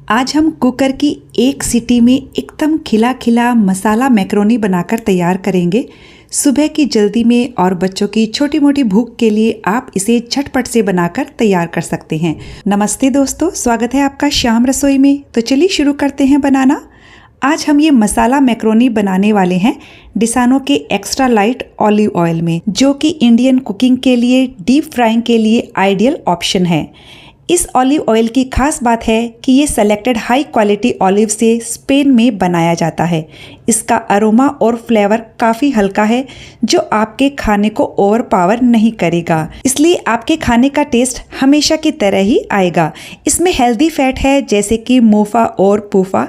आज हम कुकर की एक सीटी में एकदम खिला खिला मसाला मैक्रोनी बनाकर तैयार करेंगे। सुबह की जल्दी में और बच्चों की छोटी मोटी भूख के लिए आप इसे झटपट से बनाकर तैयार कर सकते हैं। नमस्ते दोस्तों, स्वागत है आपका शाम रसोई में। तो चलिए शुरू करते हैं बनाना। आज हम ये मसाला मैक्रोनी बनाने वाले हैं डिसानो के एक्स्ट्रा लाइट ऑलिव ऑयल में, जो कि इंडियन कुकिंग के लिए डीप फ्राइंग के लिए आइडियल ऑप्शन है। इस ऑलिव ऑयल की खास बात है कि ये सेलेक्टेड हाई क्वालिटी ऑलिव से स्पेन में बनाया जाता है। इसका अरोमा और फ्लेवर काफ़ी हल्का है, जो आपके खाने को ओवरपावर नहीं करेगा, इसलिए आपके खाने का टेस्ट हमेशा की तरह ही आएगा। इसमें हेल्दी फैट है जैसे कि मोफा और पूफा।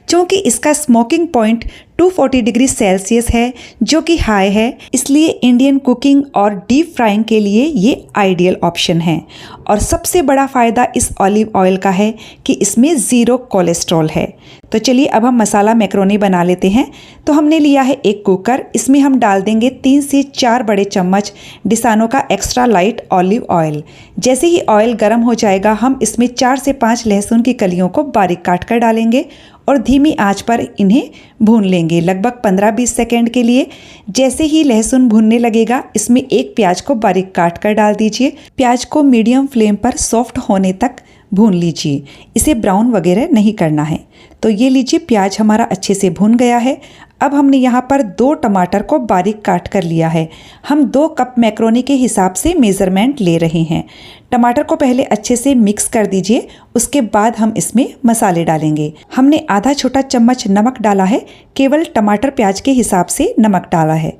क्योंकि इसका स्मोकिंग पॉइंट 240 डिग्री सेल्सियस है, जो कि हाई है, इसलिए इंडियन कुकिंग और डीप फ्राइंग के लिए ये आइडियल ऑप्शन है। और सबसे बड़ा फ़ायदा इस ऑलिव ऑयल का है कि इसमें ज़ीरो कोलेस्ट्रॉल है। तो चलिए अब हम मसाला मैक्रोनी बना लेते हैं। तो हमने लिया है एक कुकर, इसमें हम डाल देंगे 3 से 4 बड़े चम्मच डिसानो का एक्स्ट्रा लाइट ऑलिव ऑयल। जैसे ही ऑयल गर्म हो जाएगा, हम इसमें 4 से 5 लहसुन की कलियों को बारीक काट कर डालेंगे और धीमी आंच पर इन्हें भून लेंगे लगभग 15-20 सेकेंड के लिए। जैसे ही लहसुन भूनने लगेगा, इसमें एक प्याज को बारीक काट कर डाल दीजिए। प्याज को मीडियम फ्लेम पर सॉफ्ट होने तक भून लीजिए, इसे ब्राउन वगैरह नहीं करना है। तो ये लीजिए, प्याज हमारा अच्छे से भून गया है। अब हमने यहाँ पर 2 टमाटर को बारीक काट कर लिया है। हम 2 कप मैक्रोनी के हिसाब से मेज़रमेंट ले रहे हैं। टमाटर को पहले अच्छे से मिक्स कर दीजिए, उसके बाद हम इसमें मसाले डालेंगे। हमने आधा छोटा चम्मच नमक डाला है, केवल टमाटर प्याज के हिसाब से नमक डाला है।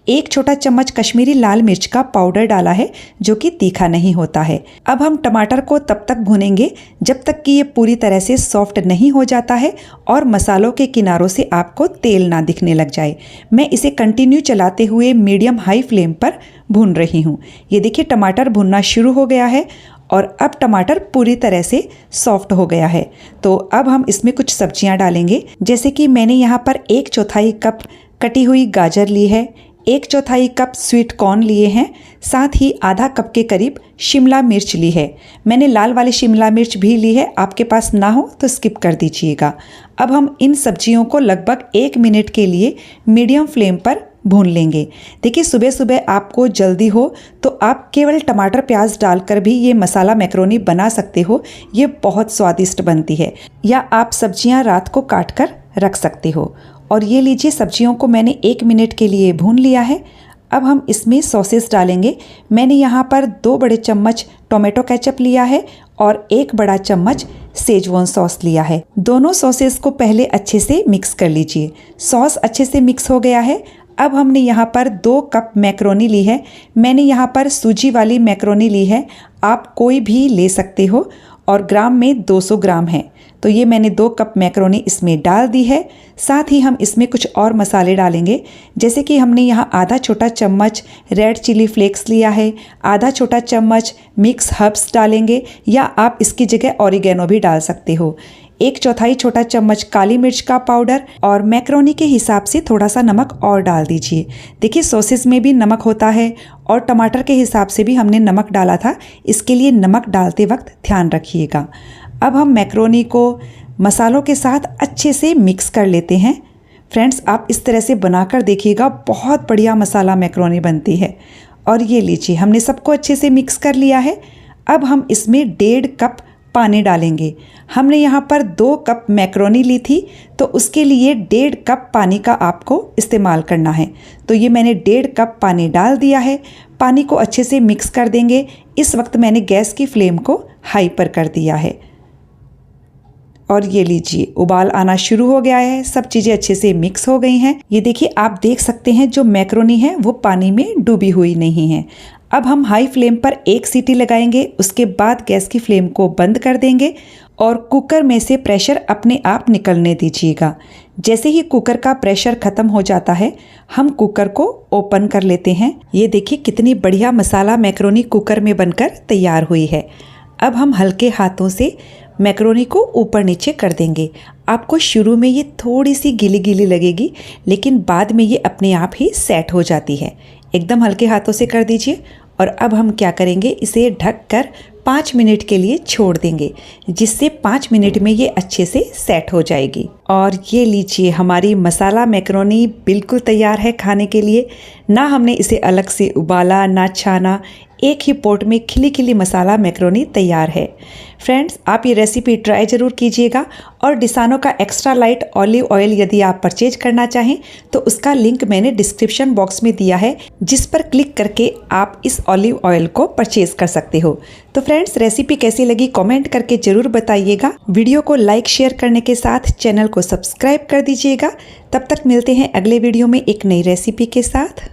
1 छोटा चम्मच कश्मीरी लाल मिर्च का पाउडर डाला है, जो कि तीखा नहीं होता है। अब हम टमाटर को तब तक भूनेंगे जब तक कि ये पूरी तरह से सॉफ्ट नहीं हो जाता है और मसालों के किनारों से आपको तेल ना दिखने लग जाए। मैं इसे कंटिन्यू चलाते हुए मीडियम हाई फ्लेम पर भून रही हूँ। ये देखिए, टमाटर भुनना शुरू हो गया है और अब टमाटर पूरी तरह से सॉफ्ट हो गया है। तो अब हम इसमें कुछ सब्जियां डालेंगे, जैसे कि मैंने यहाँ पर 1/4 कप कटी हुई गाजर ली है, 1/4 कप स्वीट कॉर्न लिए हैं, साथ ही आधा कप के करीब शिमला मिर्च ली है। मैंने लाल वाली शिमला मिर्च भी ली है, आपके पास ना हो तो स्किप कर दीजिएगा। अब हम इन सब्जियों को लगभग 1 मिनट के लिए मीडियम फ्लेम पर भून लेंगे। देखिए, सुबह सुबह आपको जल्दी हो तो आप केवल टमाटर प्याज डालकर भी ये मसाला मैक्रोनी बना सकते हो। ये बहुत स्वादिष्ट बनती है। या आप सब्जियां रात को काट कर रख सकते हो। और ये लीजिए, सब्जियों को मैंने 1 मिनट के लिए भून लिया है। अब हम इसमें सॉसेस डालेंगे। मैंने यहाँ पर 2 बड़े चम्मच टोमेटो केचप लिया है और 1 बड़ा चम्मच सेजवान सॉस लिया है। दोनों सॉसेस को पहले अच्छे से मिक्स कर लीजिए। सॉस अच्छे से मिक्स हो गया है। अब हमने यहाँ पर 2 कप मैक्रोनी ली है। मैंने यहाँ पर सूजी वाली मैक्रोनी ली है, आप कोई भी ले सकते हो, और ग्राम में 200 ग्राम है। तो ये मैंने 2 कप मैक्रोनी इसमें डाल दी है। साथ ही हम इसमें कुछ और मसाले डालेंगे, जैसे कि हमने यहाँ आधा छोटा चम्मच रेड चिली फ्लेक्स लिया है, आधा छोटा चम्मच मिक्स हर्ब्स डालेंगे, या आप इसकी जगह ऑरिगेनो भी डाल सकते हो। 1/4 छोटा चम्मच काली मिर्च का पाउडर, और मैक्रोनी के हिसाब से थोड़ा सा नमक और डाल दीजिए। देखिए, सॉसेस में भी नमक होता है और टमाटर के हिसाब से भी हमने नमक डाला था, इसके लिए नमक डालते वक्त ध्यान रखिएगा। अब हम मैक्रोनी को मसालों के साथ अच्छे से मिक्स कर लेते हैं। फ्रेंड्स, आप इस तरह से बनाकर देखिएगा, बहुत बढ़िया मसाला मैक्रोनी बनती है। और ये लीजिए, हमने सबको अच्छे से मिक्स कर लिया है। अब हम इसमें 1.5 कप पानी डालेंगे। हमने यहाँ पर 2 कप मैक्रोनी ली थी, तो उसके लिए 1.5 कप पानी का आपको इस्तेमाल करना है। तो ये मैंने 1.5 कप पानी डाल दिया है। पानी को अच्छे से मिक्स कर देंगे। इस वक्त मैंने गैस की फ्लेम को हाई पर कर दिया है। और ये लीजिए, उबाल आना शुरू हो गया है। सब चीज़ें अच्छे से मिक्स हो गई हैं। ये देखिए, आप देख सकते हैं जो मैक्रोनी है वो पानी में डूबी हुई नहीं है। अब हम हाई फ्लेम पर 1 सीटी लगाएंगे, उसके बाद गैस की फ्लेम को बंद कर देंगे और कुकर में से प्रेशर अपने आप निकलने दीजिएगा। जैसे ही कुकर का प्रेशर खत्म हो जाता है, हम कुकर को ओपन कर लेते हैं। ये देखिए, कितनी बढ़िया मसाला मैक्रोनी कुकर में बनकर तैयार हुई है। अब हम हल्के हाथों से मैक्रोनी को ऊपर नीचे कर देंगे। आपको शुरू में ये थोड़ी सी गीली गीली लगेगी, लेकिन बाद में ये अपने आप ही सेट हो जाती है। एकदम हल्के हाथों से कर दीजिए। और अब हम क्या करेंगे, इसे ढक कर 5 मिनट के लिए छोड़ देंगे, जिससे 5 मिनट में ये अच्छे से सेट हो जाएगी। और ये लीजिए, हमारी मसाला मैक्रोनी बिल्कुल तैयार है खाने के लिए। ना हमने इसे अलग से उबाला ना छाना, एक ही पोट में खिली खिली मसाला मैक्रोनी तैयार है। फ्रेंड्स, आप ये रेसिपी ट्राई ज़रूर कीजिएगा। और डिसानो का एक्स्ट्रा लाइट ऑलिव ऑयल यदि आप परचेज करना चाहें तो उसका लिंक मैंने डिस्क्रिप्शन बॉक्स में दिया है, जिस पर क्लिक करके आप इस ऑलिव ऑयल को परचेज कर सकते हो। तो फ्रेंड्स, रेसिपी कैसी लगी कमेंट करके ज़रूर बताइएगा। वीडियो को लाइक शेयर करने के साथ चैनल को सब्सक्राइब कर दीजिएगा। तब तक मिलते हैं अगले वीडियो में एक नई रेसिपी के साथ।